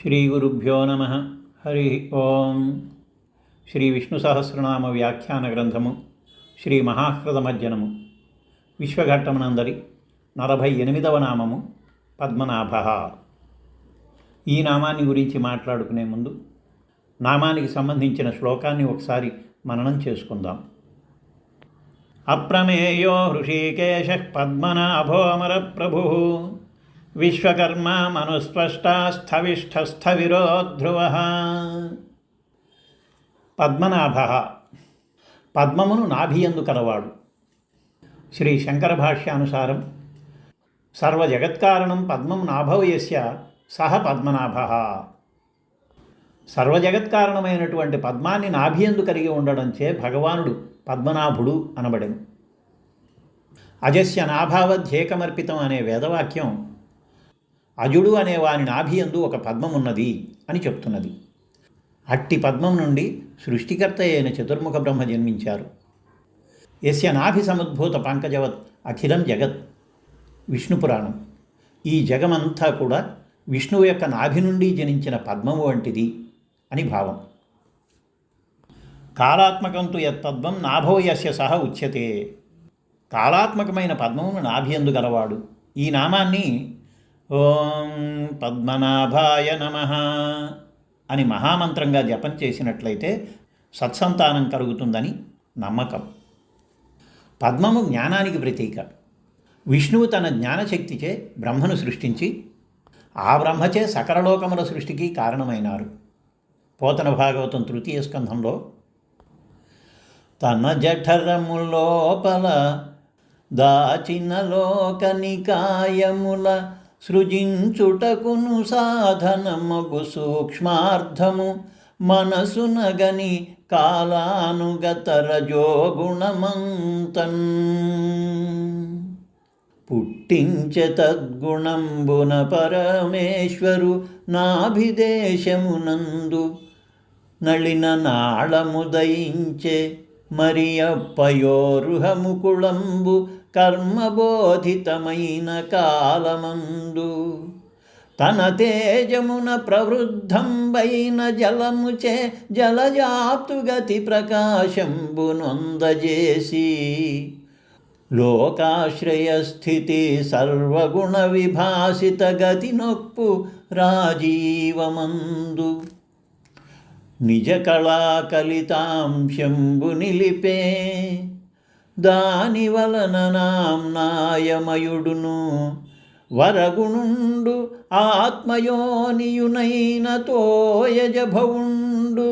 శ్రీగురుభ్యో నమ. హరి ఓం. శ్రీ విష్ణు సహస్రనామ వ్యాఖ్యాన గ్రంథము శ్రీ మహాహృదమజ్జనము విశ్వఘట్టమనందరి 48వ నామము పద్మనాభ. ఈ నామాన్ని గురించి మాట్లాడుకునే ముందు నామానికి సంబంధించిన శ్లోకాన్ని ఒకసారి మననం చేసుకుందాం. అప్రమేయో హృషీకేశ పద్మనాభో అమర ప్రభు విశ్వకర్మ మనుస్పష్టా స్థవిష్ఠస్థవిరో ధ్రువ. పద్మనాభ పద్మమును నాభియందు కలవాడు. శ్రీ శంకర భాష్యానుసారం సర్వజగత్కారణం పద్మం నాభవయస్య సహ పద్మనాభ. సర్వజగత్కారణమైనటువంటి పద్మాన్ని నాభియందు కలిగి ఉండడంచే భగవానుడు పద్మనాభుడు అనబడెను. అజస్య నాభావధ్యేకమర్పితం అనే వేదవాక్యం అజుడు అనే వాని నాభియందు ఒక పద్మమున్నది అని చెప్తున్నది. అట్టి పద్మం నుండి సృష్టికర్త అయిన చతుర్ముఖ బ్రహ్మ జన్మించారు. యస్య నాభి సముద్భూత పంకజవత్ అఖిలం జగత్. విష్ణు పురాణం. ఈ జగమంతా కూడా విష్ణువు యొక్క నాభి నుండి జనించిన పద్మము వంటిది అని భావం. కాలాత్మకంతు యత్పద్మం నాభో యస్య సహ ఉచ్యతే. కాలాత్మకమైన పద్మమును నాభియందు గలవాడు. ఈ నామాన్ని ఓం పద్మనాభాయ నమః అని మహామంత్రంగా జపం చేసినట్లయితే సత్సంతానం కలుగుతుందని నమ్మకం. పద్మము జ్ఞానానికి ప్రతీక. విష్ణువు తన జ్ఞానశక్తిచే బ్రహ్మను సృష్టించి ఆ బ్రహ్మచే సకలలోకముల సృష్టికి కారణమైనారు. పోతన భాగవతం 3వ స్కంధంలో తన జఠరములోపల దాచిన లోకనికాయముల సృజించుటకును సాధనమగు సూక్ష్మార్థము మనసునగని కాలానుగత రజోగుణమంతన్ పుట్టించె తద్గుణంబున పరమేశ్వరు నాభిదేశమునందు నళిన నాళముదయించే మరియప్పయోరుహముకుళంబు కర్మబోధితమైన కాలమందు తన తేజమున ప్రవృద్ధంబైన జలముచే జలజాతుగతి ప్రకాశంబునొందజేసి లోకాశ్రయస్థితి సర్వగుణ విభాసిత గతి నొప్పు రాజీవమందు నిజ కళాకలితాంశంబు నిలిపే దాని వలన నాంనాయమయుడును వరగుణుండు ఆత్మయోనియునైన తోయజభవుండు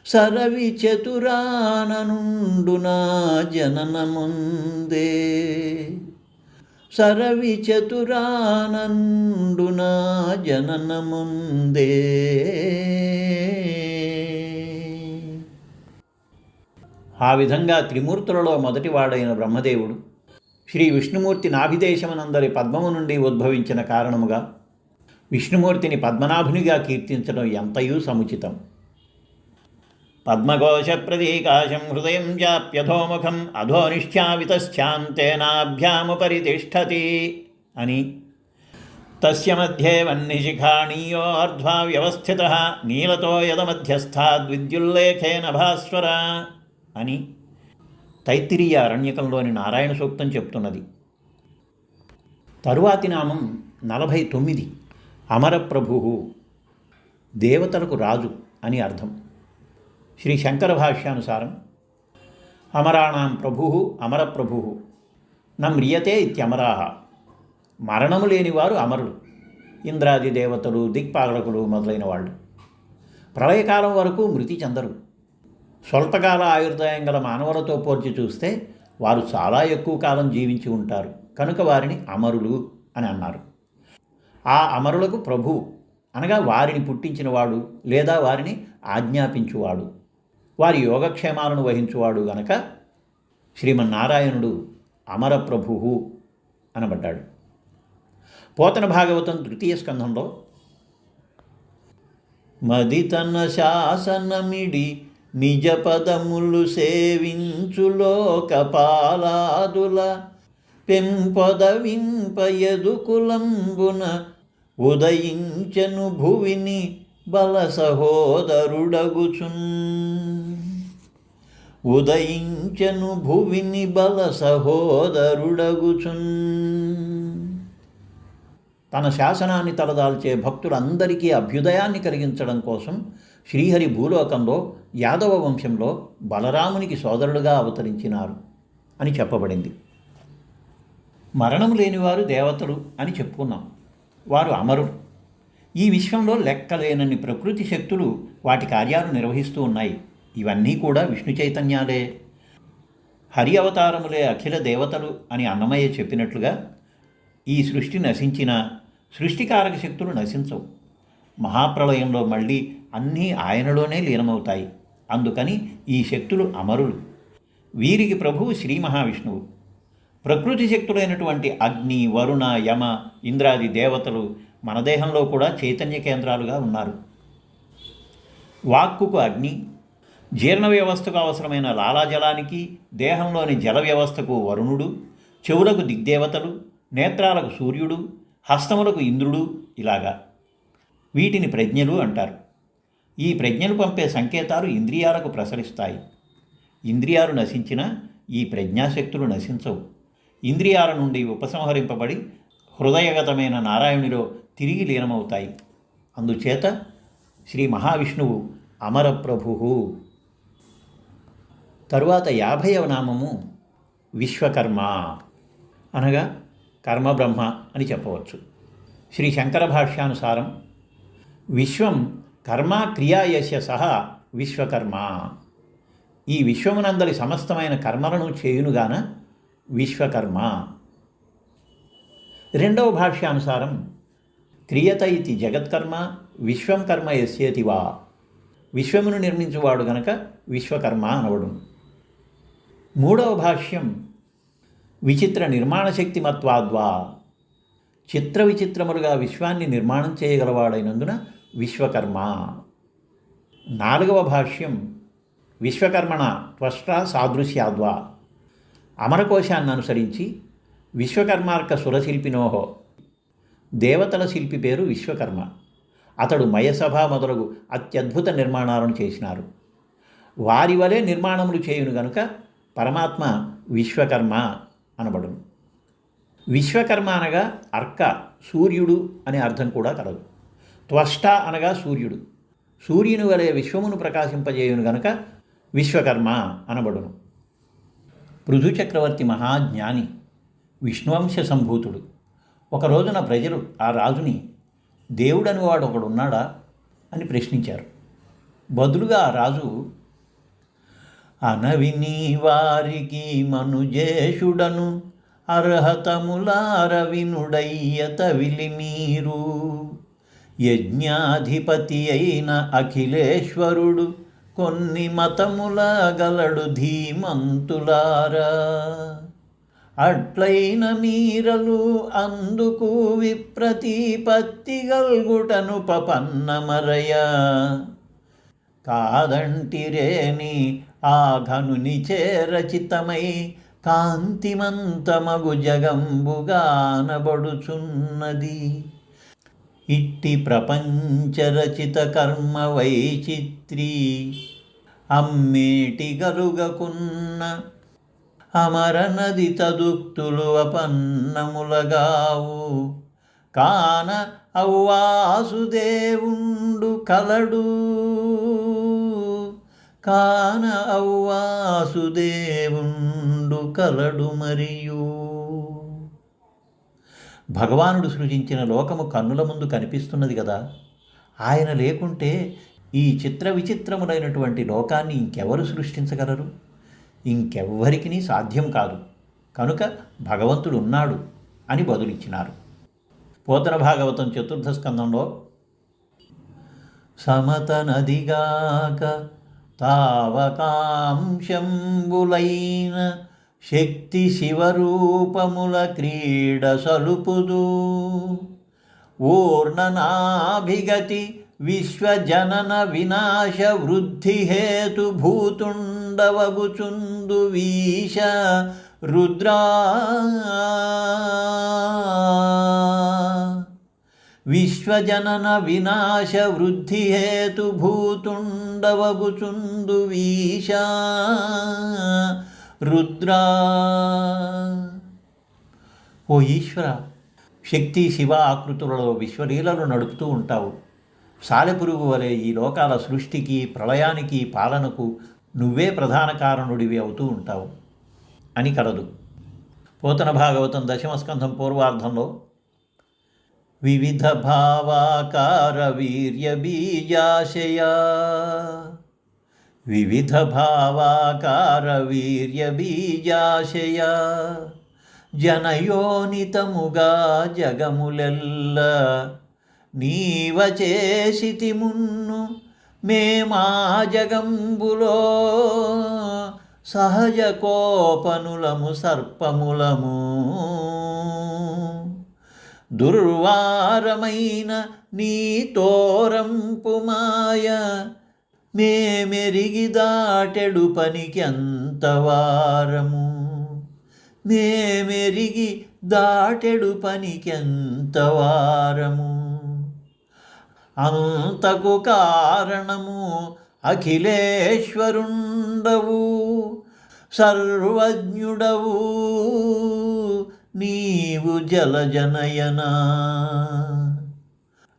సరవి చతురాననుండు నా జననముందే. సరవి చతురానండు నా జననముందే. ఆ విధంగా త్రిమూర్తులలో మొదటివాడైన బ్రహ్మదేవుడు శ్రీ విష్ణుమూర్తి నాభిదేశమనందరి పద్మము నుండి ఉద్భవించిన కారణముగా విష్ణుమూర్తిని పద్మనాభునిగా కీర్తించడం ఎంతయూ సముచితం. పద్మఘోష ప్రతీకాశం హృదయం జాప్యధోముఖం అధోనిష్ఠ్యావితశ్చాంతేనాభ్యాముపరి తిష్టతి అని తస్య మధ్యే వన్నిశిఖాణీయోర్ధ్వా వ్యవస్థితః నీలతో యదమధ్యస్థాద్విద్యుల్లేఖేన భాస్వర అని తైత్తిరీయ అరణ్యకంలోని నారాయణ సూక్తం చెప్తున్నది. తరువాతి నామం 49. అమరప్రభు. దేవతలకు రాజు అని అర్థం. శ్రీ శంకర భాష్యానుసారం అమరాణాం ప్రభు అమరప్రభు న మ్రియతే ఇత్యమరాః. మరణము లేనివారు అమరులు. ఇంద్రాది దేవతలు, దిక్పాలకులు మొదలైన వాళ్ళు ప్రళయకాలం వరకు మృతి చెందరు. స్వల్పకాల ఆయుర్దాయం గల మానవులతో పోల్చి చూస్తే వారు చాలా ఎక్కువ కాలం జీవించి ఉంటారు. కనుక వారిని అమరులు అని అన్నారు. ఆ అమరులకు ప్రభు అనగా వారిని పుట్టించినవాడు లేదా వారిని ఆజ్ఞాపించువాడు, వారి యోగక్షేమాలను వహించువాడు గనక శ్రీమన్నారాయణుడు అమరప్రభు అనబడ్డాడు. పోతన భాగవతం 3వ స్కంధంలో మదితన శాసనమిడి నిజ పదములు సేవించులోకపాలాదుల పెంపొదవింపయదు కులంబున ఉదయించెను భువిని బల సహోదరుడగుచున్. ఉదయించెను భువిని బల సహోదరుడగుచున్. తన శాసనాన్ని తలదాల్చే భక్తులందరికీ అభ్యుదయాన్ని కలిగించడం కోసం శ్రీహరి భూలోకంలో యాదవ వంశంలో బలరామునికి సోదరుడుగా అవతరించినారు అని చెప్పబడింది. మరణము లేనివారు దేవతలు అని చెప్పుకున్నాం. వారు అమరులు. ఈ విశ్వంలో లెక్కలేనన్ని ప్రకృతి శక్తులు వాటి కార్యాలు నిర్వహిస్తూ ఉన్నాయి. ఇవన్నీ కూడా విష్ణు చైతన్యాలే. హరి అవతారములే అఖిల దేవతలు అని అన్నమయ్య చెప్పినట్లుగా ఈ సృష్టి నశించిన సృష్టికారక శక్తులు నశించవు. మహాప్రళయంలో మళ్ళీ అన్నీ ఆయనలోనే లీనమవుతాయి. అందుకని ఈ శక్తులు అమరులు. వీరికి ప్రభువు శ్రీ మహావిష్ణువు. ప్రకృతి శక్తులైనటువంటి అగ్ని, వరుణ, యమ, ఇంద్రాది దేవతలు మన దేహంలో కూడా చైతన్య కేంద్రాలుగా ఉన్నారు. వాక్కుకు అగ్ని, జీర్ణ వ్యవస్థకు అవసరమైన లాలాజలానికి, దేహంలోని జల వ్యవస్థకు వరుణుడు, చెవులకు దిగ్దేవతలు, నేత్రాలకు సూర్యుడు, హస్తములకు ఇంద్రుడు, ఇలాగా వీటిని ప్రజ్ఞలు అంటారు. ఈ ప్రజ్ఞలు పంపే సంకేతాలు ఇంద్రియాలకు ప్రసరిస్తాయి. ఇంద్రియాలు నశించినా ఈ ప్రజ్ఞాశక్తులు నశించవు. ఇంద్రియాల నుండి ఉపసంహరింపబడి హృదయగతమైన నారాయణునిలో తిరిగి లీనమవుతాయి. అందుచేత శ్రీ మహావిష్ణువు అమరప్రభు. తరువాత 50వ నామము విశ్వకర్మ, అనగా కర్మబ్రహ్మ అని చెప్పవచ్చు. శ్రీ శంకర భాష్యానుసారం విశ్వం కర్మ క్రియాయస్య సహా విశ్వకర్మ. ఈ విశ్వమునందలి సమస్తమైన కర్మలను చేయునుగాన విశ్వకర్మ. రెండవ భాష్యానుసారం క్రియత ఇతి జగత్కర్మ విశ్వం కర్మ యస్యేతి వా. విశ్వమును నిర్మించువాడు గనక విశ్వకర్మ అనవడు. మూడవ భాష్యం విచిత్ర నిర్మాణ శక్తిమత్వాద్వా. చిత్ర విచిత్రములుగా విశ్వాన్ని నిర్మాణం చేయగలవాడైనందున విశ్వకర్మ. నాలుగవ భాష్యం విశ్వకర్మణ త్వష్ట్రా సాదృశ్యాద్వా. అమరకోశాన్ని అనుసరించి విశ్వకర్మార్క సురశిల్పినోహో. దేవతల శిల్పి పేరు విశ్వకర్మ. అతడు మయసభ మొదలగు అత్యద్భుత నిర్మాణాలను చేసినారు. వారి వలె నిర్మాణములు చేయును గనుక పరమాత్మ విశ్వకర్మ అనబడును. విశ్వకర్మ అనగా అర్క, సూర్యుడు అనే అర్థం కూడా కలదు. త్వష్ట అనగా సూర్యుడు. సూర్యుని వలె విశ్వమును ప్రకాశింపజేయును గనుక విశ్వకర్మ అనబడును. పృథు చక్రవర్తి మహాజ్ఞాని, విష్ణువంశ సంభూతుడు. ఒక రోజున ప్రజలు ఆ రాజుని దేవుడని వాడు ఒకడున్నాడా అని ప్రశ్నించారు. బదులుగా ఆ రాజు అనవిని వారికి మనుజేషుడను అర్హతములారవినుడయ్యత విలిమీరు. యజ్ఞాధిపతి అయిన అఖిలేశ్వరుడు కొన్ని మతముల గలడు ధీమంతులారా. అట్లైన మీరలు అందుకు విప్రతిపత్తి గల్గుటను పపన్నమరయ. కాదంటిరేని ఆ ఘనుని చేరచితమై కాంతిమంతమగు జగంబుగానబడుచున్నది. ఇట్టి ప్రపంచరచిత కర్మ వైచిత్రీ అమ్మేటి గలుగకున్న అమరనది తదుక్తులు అపన్నములగావు. కాన అవ్వాసుదేవుండు కలడు. కాన అవ్వాసుదేవుండు కలడు మరియు. భగవానుడు సృజించిన లోకము కన్నుల ముందు కనిపిస్తున్నది కదా. ఆయన లేకుంటే ఈ చిత్ర విచిత్రములైనటువంటి లోకాన్ని ఇంకెవరు సృష్టించగలరు? ఇంకెవ్వరికి సాధ్యం కాదు. కనుక భగవంతుడు ఉన్నాడు అని బదులిచ్చినారు. పోతన భాగవతం 4వ స్కందంలో సమత నదిగాక తావకాంశంబులైన శక్తి శివరూపముల క్రీడ సలుపుదు. ఊర్ణనాభిగతి విశ్వజనన వినాశ వృద్ధి హేతు భూతుండవగుచుందు వీశ రుద్రా. విశ్వజనన వినాశ వృద్ధి హేతుభూతుండవగుచుందు వీషా రుద్రా. ఓ ఈశ్వర, శక్తి శివ ఆకృతులలో విశ్వలీలలు నడుపుతూ ఉంటావు. సాలెపురుగు వలె ఈ లోకాల సృష్టికి ప్రళయానికి పాలనకు నువ్వే ప్రధాన కారణుడివి అవుతూ ఉంటావు అని కలదు. పోతన భాగవతం దశమస్కంధం పూర్వార్ధంలో వివిధ భావాకార వీర్య బీజాశయా, వివిధ భావాకార వీర్య బీజాశయా, జనయోనితముగా జగములెల్ల నీవ చేసితి మున్ను మేమా జగంబులో సహజ కోపనులము సర్పములము. దుర్వారమైన నీ తోరంపు మాయ మేమెరిగి దాటెడు పనికి అంతవారము, మేమెరిగి దాటెడు పనికి అంతవారము. అంతకు కారణము అఖిలేశ్వరుండవు, సర్వజ్ఞుడవు నీవు జలజనయనా.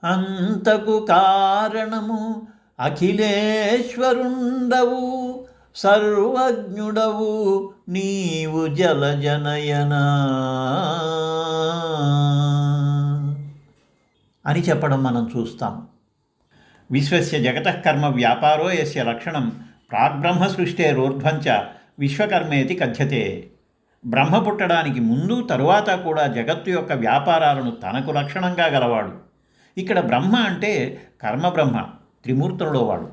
అంతకు కారణము అఖిలేశ్వరుండవు, సర్వజ్ఞుడవు నీవు జలజనయనా అని చెప్పడం మనం చూస్తాం. విశ్వస్య జగతః కర్మ వ్యాపారో యస్య లక్షణం ప్రాగ్బ్రహ్మ సృష్టేరోర్ధ్వంచ విశ్వకర్మేతి కథ్యతే. బ్రహ్మ పుట్టడానికి ముందు తరువాత కూడా జగత్తు యొక్క వ్యాపారాలను తనకు లక్షణంగా గలవాడు. ఇక్కడ బ్రహ్మ అంటే కర్మబ్రహ్మ, త్రిమూర్తులలో వాడు.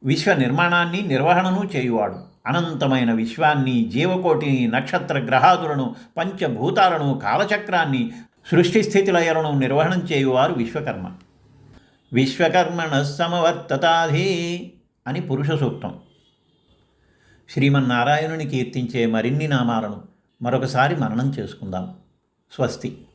విశ్వ నిర్మాణాన్ని నిర్వహణను చేయువాడు. అనంతమైన విశ్వాన్ని, జీవకోటిని, నక్షత్ర గ్రహాదులను, పంచభూతాలను, కాలచక్రాన్ని, సృష్టి స్థితి లయలను నిర్వహణం చేయువారు విశ్వకర్మ. విశ్వకర్మణ సమవర్తతాధి అని పురుష సూక్తం. శ్రీమన్నారాయణుని కీర్తించే మరిన్ని నామాలను మరొకసారి మననం చేసుకుందాం. స్వస్తి.